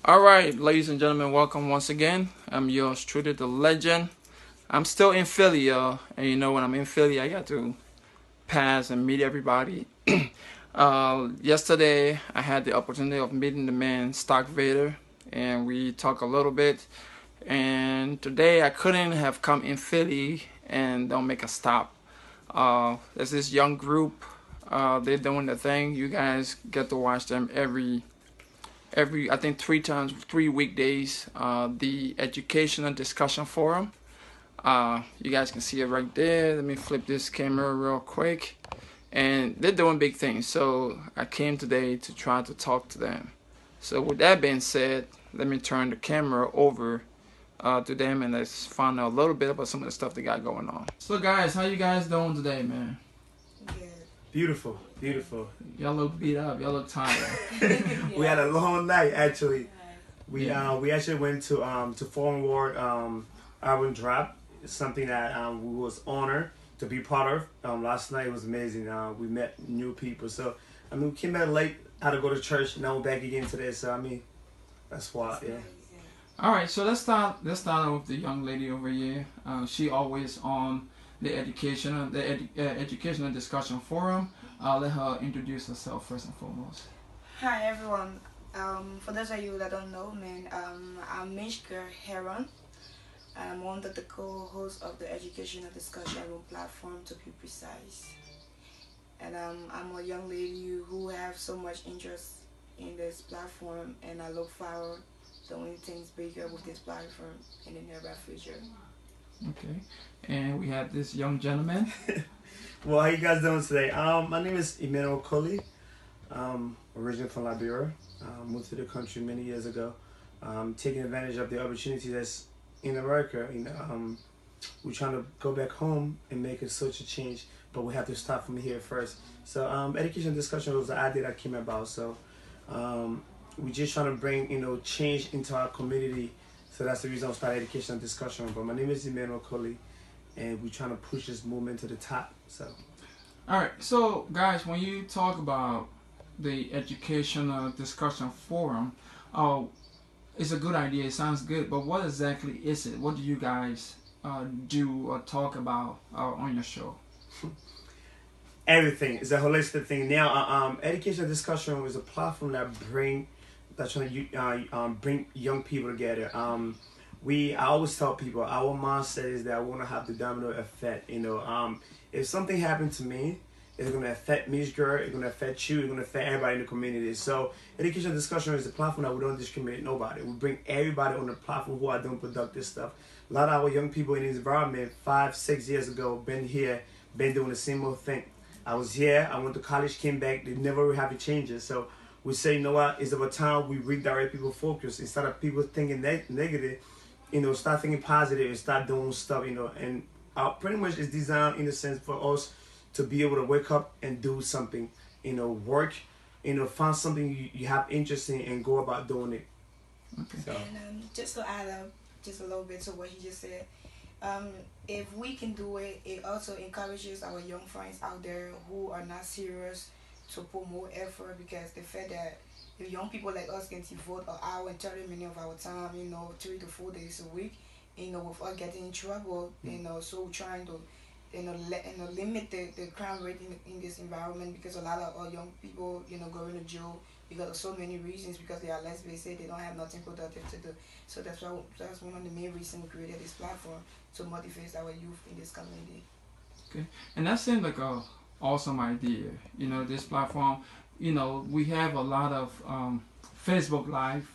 All right, ladies and gentlemen, welcome once again. I'm yours truly, the legend. I'm still in Philly, y'all, and you know when I'm in Philly, I got to pass and meet everybody. Yesterday, I had the opportunity of meeting the man Stock Vader, and we talked a little bit. And today, I couldn't have come in Philly and don't make a stop. There's this young group. They're doing the thing. You guys get to watch them every I think 3 times, 3 weekdays. The educational discussion forum. You guys can see it right there. Let me flip this camera real quick. And they're doing big things. So I came today to try to talk to them. So with that being said, let me turn the camera over to them and let's find out a little bit about some of the stuff they got going on. So guys, how you guys doing today, man? Beautiful, beautiful. Y'all look beat up. Y'all look tired. We had a long night actually. We actually went to Foreign Ward Urban Drop. It's something that we was honored to be part of. Last night was amazing. We met new people. So we came back late. Had to go to church. Now we're back again today. So that's why. Yeah. All right. So let's start out with the young lady over here. She always on the educational discussion forum. I'll let her introduce herself first and foremost. Hi everyone. For those of you that don't know, I'm Mishka Heron. I'm one of the co-hosts of the educational discussion room platform, to be precise. And I'm a young lady who have so much interest in this platform, and I look forward to doing things bigger with this platform in the nearby future. Okay, and we have this young gentleman. Well, how you guys doing today? My name is Emmanuel Coley. Originally from Liberia. Moved to the country many years ago. Taking advantage of the opportunity that's in America. We're trying to go back home and make a social change, but we have to start from here first. So education discussion was the idea that came about. So we're just trying to bring change into our community. So that's the reason I started education discussion. But my name is Emmanuel Coley, and we're trying to push this movement to the top. So, all right. So, guys, when you talk about the educational discussion forum, it's a good idea. It sounds good. But what exactly is it? What do you guys do or talk about on your show? Everything. It's a holistic thing. Now, education discussion is a platform that's trying to bring young people together. I always tell people our mindset is that I want to have the domino effect. If something happened to me, it's going to affect me, girl. It's going to affect you. It's going to affect everybody in the community. So education discussion is a platform that we don't discriminate nobody. We bring everybody on the platform who are doing productive stuff. A lot of our young people in this environment 5-6 years ago been here, been doing the same old thing. I was here. I went to college, came back. They never really have to change it. So we say, you know what? It's about time we redirect people's focus instead of people thinking negative. Start thinking positive and start doing stuff. And pretty much it's designed in a sense for us to be able to wake up and do something. Work. Find something you have interest in and go about doing it. Okay. So. And just to add up just a little bit to what he just said. If we can do it, it also encourages our young friends out there who are not serious to put more effort, because the fact that if young people like us can devote an hour and 30 minutes of our time, 3 to 4 days a week, without getting in trouble, so trying to, limit the crime rate in this environment, because a lot of our young people, going to jail because of so many reasons, because they are less basic, they don't have nothing productive to do. So that's one of the main reasons we created this platform, to motivate our youth in this community. Okay, and that seems like a awesome idea. This platform. We have a lot of Facebook Live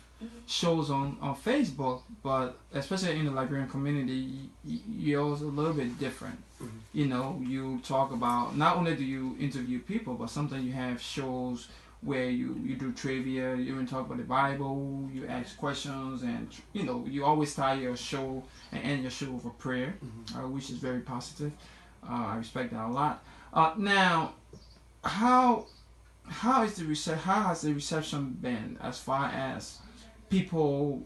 shows on Facebook, but especially in the Liberian community, you're also a little bit different. You talk about, not only do you interview people, but sometimes you have shows where you do trivia, you even talk about the Bible, you ask questions, and you always start your show and end your show with a prayer, which is very positive. I respect that a lot. Now, how has the reception been as far as people,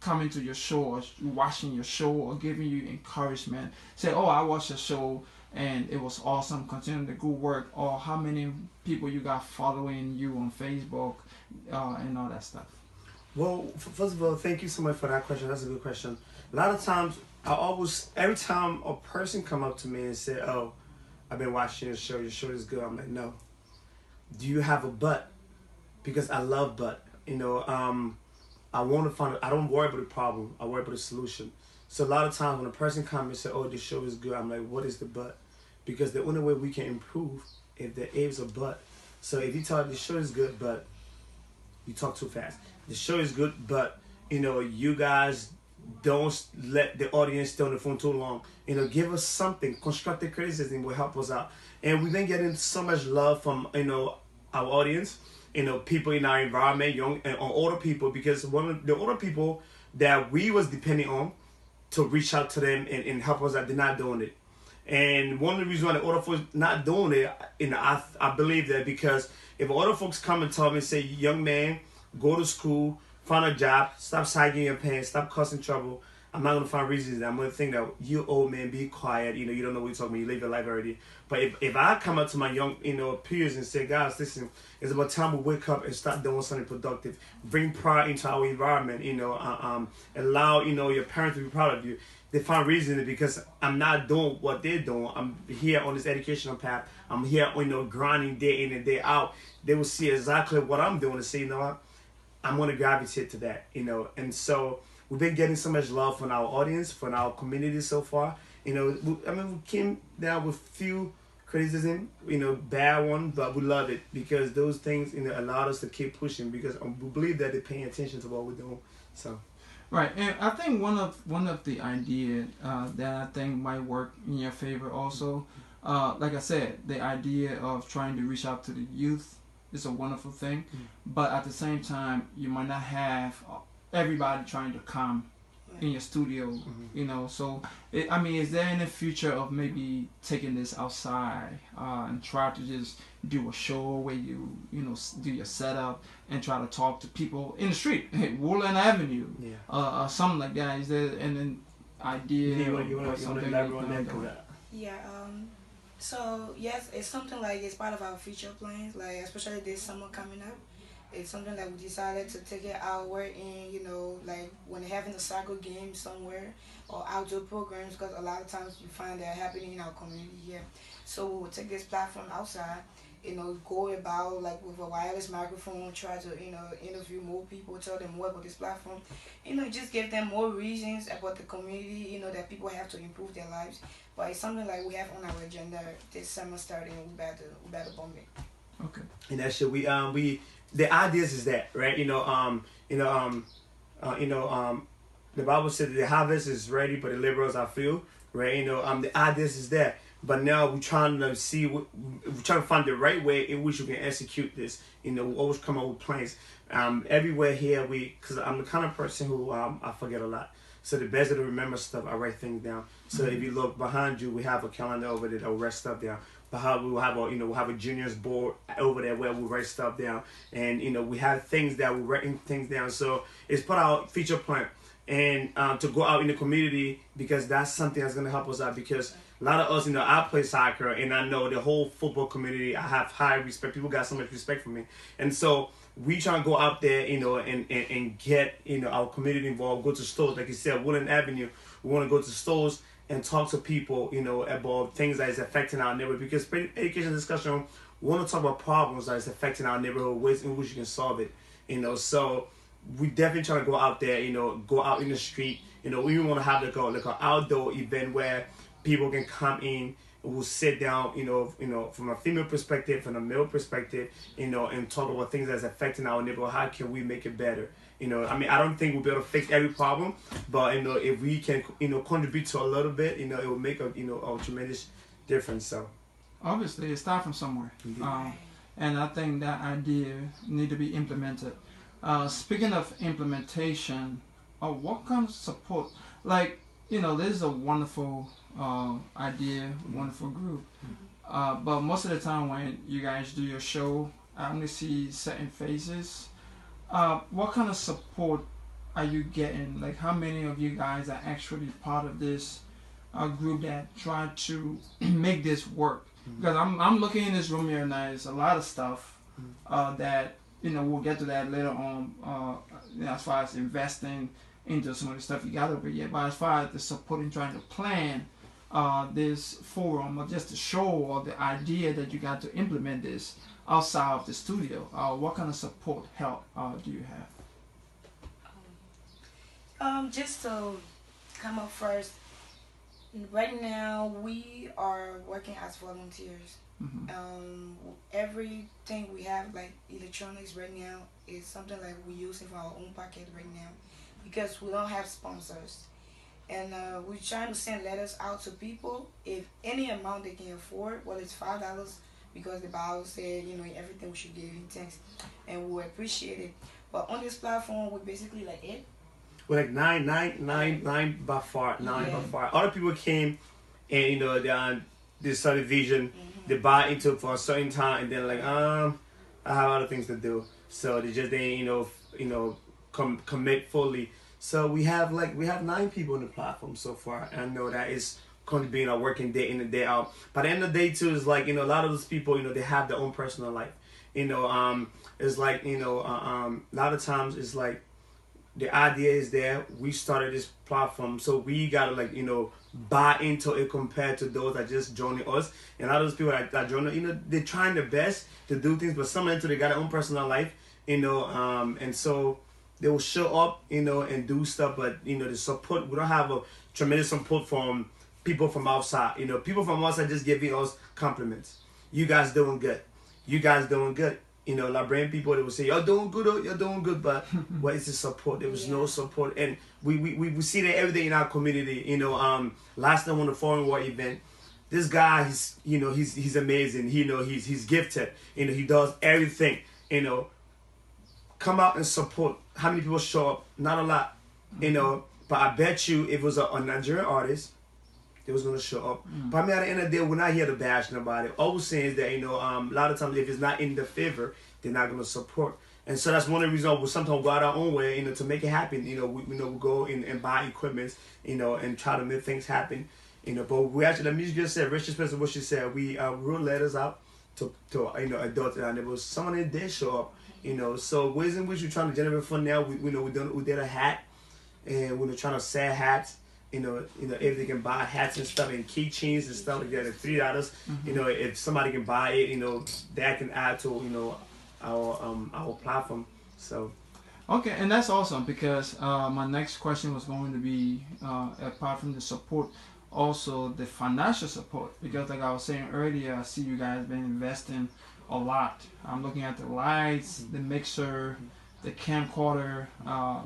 coming to your show or watching your show or giving you encouragement? Say, oh, I watched the show and it was awesome. Continue the good work. Or how many people you got following you on Facebook and all that stuff? Well, first of all, thank you so much for that question. That's a good question. A lot of times, every time a person come up to me and say, "Oh, I've been watching your show. Your show is good." I'm like, "No. Do you have a butt?" Because I love butt. I want to find. I don't worry about the problem. I worry about the solution. So a lot of times when a person comes and say, "Oh, the show is good," I'm like, "What is the butt?" Because the only way we can improve if there is a butt. So if you tell the show is good, but you talk too fast. The show is good, but you guys don't let the audience stay on the phone too long. Give us something. Constructive criticism will help us out. And we've been getting so much love from our audience, people in our environment, young and older people, because one of the older people that we was depending on to reach out to them and help us out, they're not doing it. And one of the reasons why the older folks not doing it, I believe that because if older folks come and tell me, say, "Young man, go to school, find a job, stop sagging your pants, stop causing trouble," I'm not gonna find reasons. I'm gonna think that you old man, be quiet. You don't know what you're talking about. You live your life already. But if I come up to my young peers and say, "Guys, listen, it's about time we wake up and start doing something productive. Bring pride into our environment. Allow your parents to be proud of you." They find reason because I'm not doing what they're doing. I'm here on this educational path. I'm here, grinding day in and day out. They will see exactly what I'm doing and say, "You know what? I'm going to gravitate to that." And so we've been getting so much love from our audience, from our community so far. We came down with few criticism, bad one, but we love it because those things, allowed us to keep pushing because we believe that they're paying attention to what we're doing. So. Right, and I think one of the idea that I think might work in your favor also, like I said, the idea of trying to reach out to the youth is a wonderful thing, but at the same time, you might not have everybody trying to come in your studio, So, is there any future of maybe taking this outside and try to just do a show where you do your setup and try to talk to people in the street, Woodland Avenue, something like that? Is there an idea? You want to elaborate on that? Yeah. So yes, it's something like it's part of our future plans. Like especially this summer coming up, it's something that we decided to take it outward in, like when they're having a soccer game somewhere or outdoor programs, because a lot of times you find that happening in our community here. So we will take this platform outside, go about like with a wireless microphone, try to, interview more people, tell them more about this platform, just give them more reasons about the community, that people have to improve their lives. But it's something like we have on our agenda this summer starting, and we better bomb it. Okay. And that shit, the ideas is that, right? The Bible said that the harvest is ready, but the laborers are few, right? The ideas is that. But now we're trying to we're trying to find the right way in which we can execute this. We always come up with plans. Everywhere here, because I'm the kind of person who I forget a lot. So the best way to remember stuff, I write things down. So if you look behind you, we have a calendar over there that will write stuff down. But we will have we'll have a juniors board over there where we write stuff down, and we have things that we're writing things down. So it's part of our feature plan, and to go out in the community, because that's something that's gonna help us out. Because a lot of us, I play soccer, and I know the whole football community. I have high respect. People got so much respect for me, and so we try to go out there, and get our community involved. Go to stores, like you said, Woodland Avenue. We want to go to stores and talk to people, about things that is affecting our neighborhood. Because education discussion, we want to talk about problems that is affecting our neighborhood, ways in which you can solve it. So we definitely try to go out there, go out in the street. We even want to have like an outdoor event where people can come in. We'll sit down, from a female perspective, from a male perspective, and talk about things that's affecting our neighborhood. How can we make it better? I don't think we'll be able to fix every problem, but if we can, contribute to a little bit, it will make a tremendous difference. So obviously, it starts from somewhere, and I think that idea need to be implemented. Speaking of implementation, what kind of support? Like, this is a wonderful idea, wonderful group, but most of the time when you guys do your show, I only see certain faces. What kind of support are you getting? Like, how many of you guys are actually part of this group that try to make this work. Because I'm looking in this room here now. There's a lot of stuff that we'll get to that later on. As far as investing into some of the stuff you got over here, but as far as the support and trying to plan this forum or just the show or the idea that you got to implement this outside of the studio, what kind of support help do you have? Just to come up first, right now we are working as volunteers. Everything we have, like electronics right now, is something like we're using for our own pocket right now because we don't have sponsors. And we're trying to send letters out to people. If any amount they can afford, well, it's $5 because the Bible said, everything we should give Him thanks, and we will appreciate it. But on this platform, we're basically like it. We're like nine by far. Other people came, and they started vision. They buy into it for a certain time, and then like, I have other things to do, so they just didn't, commit fully. So we have 9 people on the platform so far, and I know that it's going to be a working day in and day out. By the end of the day too, is like a lot of those people, they have their own personal life. It's like a lot of times it's like the idea is there. We started this platform, so we gotta buy into it compared to those that just joining us. And a lot of those people that join, they're trying their best to do things, but some of them they got their own personal life, and so they will show up, and do stuff. But the support, we don't have a tremendous support from people from outside. People from outside just giving us compliments. You guys doing good. You guys doing good. Liberian people, they will say, you're doing good, but what is the support? There was no support. And we see that every day in our community. Last time on the Foreign War event, this guy, he's amazing. He's gifted. He does everything. Come out and support. How many people show up? Not a lot. But I bet you if it was a Nigerian artist, they was gonna show up. But at the end of the day, we're not here to bash nobody. All we're saying is that a lot of times if it's not in the favor, they're not gonna support. And so that's one of the reasons we sometimes go out our own way, to make it happen. We go in and buy equipment, and try to make things happen. But we actually, the music just said, Richard Spencer, what she said, we wrote letters out to adults, and there was someone that did show up. So ways in which we're trying to generate fund now. We did a hat, and we're trying to sell hats. If they can buy hats and stuff and keychains and stuff like that at $3, if somebody can buy it, that can add to our platform. So Okay, and that's awesome because my next question was going to be apart from the support, also the financial support, because like I was saying earlier, I see you guys been investing a lot. I'm looking at the lights, the mixer, the camcorder,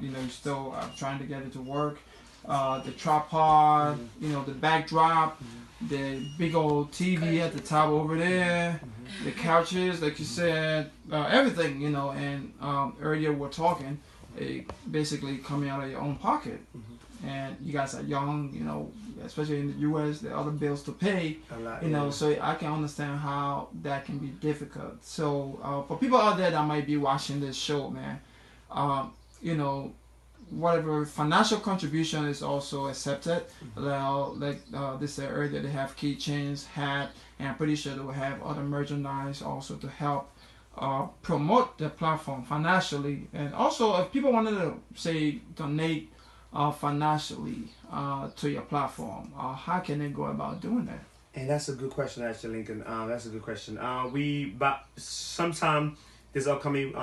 you're still trying to get it to work. The tripod, the backdrop, the big old TV at the top over there, the couches, like you said, everything, and earlier we're talking, basically coming out of your own pocket. And you guys are young, especially in the U.S., there are other bills to pay, so I can understand how that can be difficult. So for people out there that might be watching this show, man, whatever financial contribution is also accepted. Like they said earlier, they have keychains, hat, and I'm pretty sure they will have other merchandise also to help promote the platform financially. And also, if people wanted to say donate financially to your platform, how can they go about doing that? And that's a good question, actually, Lincoln. That's a good question. But sometime this upcoming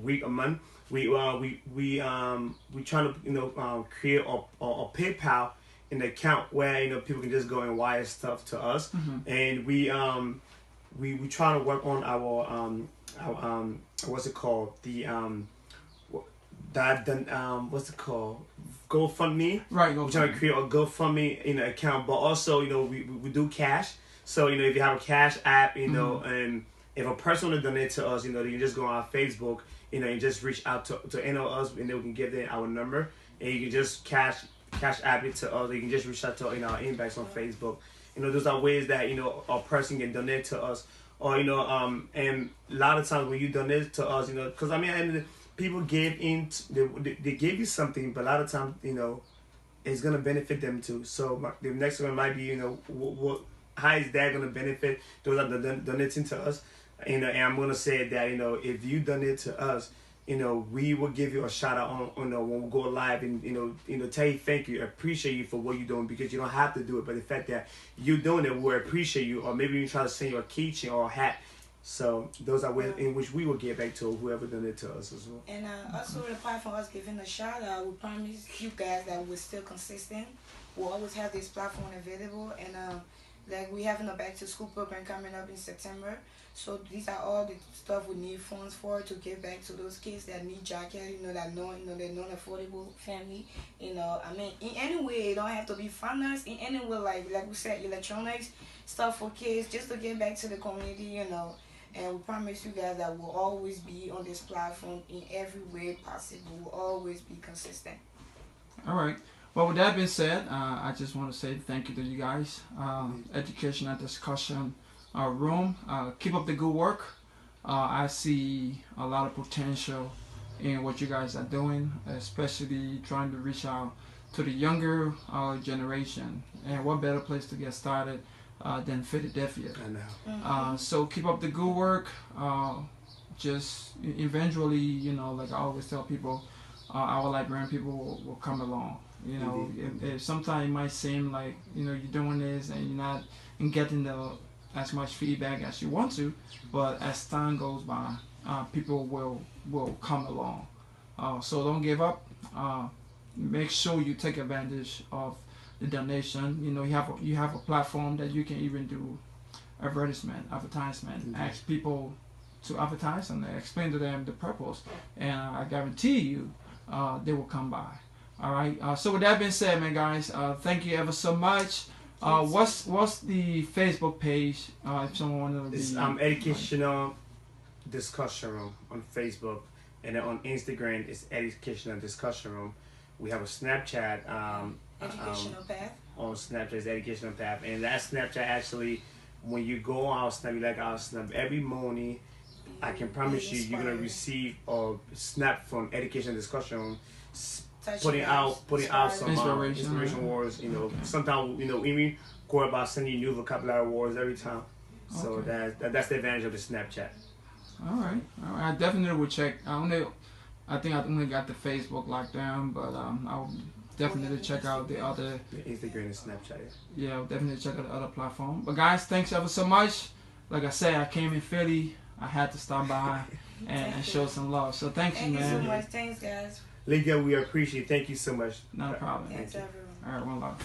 week or month, we trying to create a PayPal an account where people can just go and wire stuff to us, and we trying to work on our what's it called, what's it called, GoFundMe. Right. We're trying to create a GoFundMe account, but also we do cash. So if you have a cash app, and if a person will donate to us, you can just go on our Facebook, and just reach out to any of us, and then we can give them our number, and you can just cash app it to us. You can just reach out to our inbox on Facebook. Those are ways that a person can donate to us, or and a lot of times when you donate to us, because people give in, they give you something, but a lot of times it's gonna benefit them too. So the next one might be, you know, how is that gonna benefit those that are donating to us? You know, and I'm gonna say that, you know, if you donate to us, you know, we will give you a shout out on, you know, when we go live, and you know, tell you thank you, appreciate you for what you're doing, because you don't have to do it, but the fact that you're doing it, we'll appreciate you, or maybe you try to send you a keychain or a hat. So those are ways in which we will get back to whoever donated to us as well. And also the platform, us giving a shout out, we promise you guys that we're still consistent. We'll always have this platform available, and like we having a back to school program coming up in September. So these are all the stuff we need funds for, to give back to those kids that need jacket, you know, that they're non-affordable family. You know, I mean, in any way, it don't have to be finance. In any way, like we said, electronics stuff for kids, just to give back to the community, you know. And we promise you guys that we'll always be on this platform in every way possible. We'll always be consistent. All right. Well, with that being said, I just want to say thank you to you guys. Education and discussion room. Keep up the good work. I see a lot of potential in what you guys are doing, especially trying to reach out to the younger generation. And what better place to get started than Philadelphia? I know. So keep up the good work. Just eventually, you know, like I always tell people, our Liberian people will come along. You know, if sometimes it might seem like, you know, you're doing this and you're not getting as much feedback as you want to, but as time goes by, people will come along. So don't give up. Make sure you take advantage of the donation. You know, you have a platform that you can even do advertisement. Ask people to advertise and explain to them the purpose, and I guarantee you, they will come by. All right. So with that being said, man, guys, thank you ever so much. What's the Facebook page? If someone wanted to be, it's Educational Discussion Room on Facebook, and then on Instagram it's Educational Discussion Room. We have a Snapchat. Educational Path. On Snapchat is Educational Path, and that Snapchat actually, when you go on our Snap, you like our Snap every morning. I can promise you, you're gonna receive a snap from Educational Discussion Room, putting out some inspiration words. You know, sometimes, you know, we go about sending you new vocabulary words every time. So that's the advantage of the Snapchat. All right. I definitely will check. I think I only got the Facebook locked down, but I'll definitely check out the other. Instagram and Snapchat. Yeah, I'll definitely check out the other platform. But guys, thanks ever so much. Like I said, I came in Philly. I had to stop by and show some love. So thank you, man. Thank you so much. Thanks, guys. Liga, we appreciate it. Thank you so much. Not a problem. Thanks, everyone. All right, one love.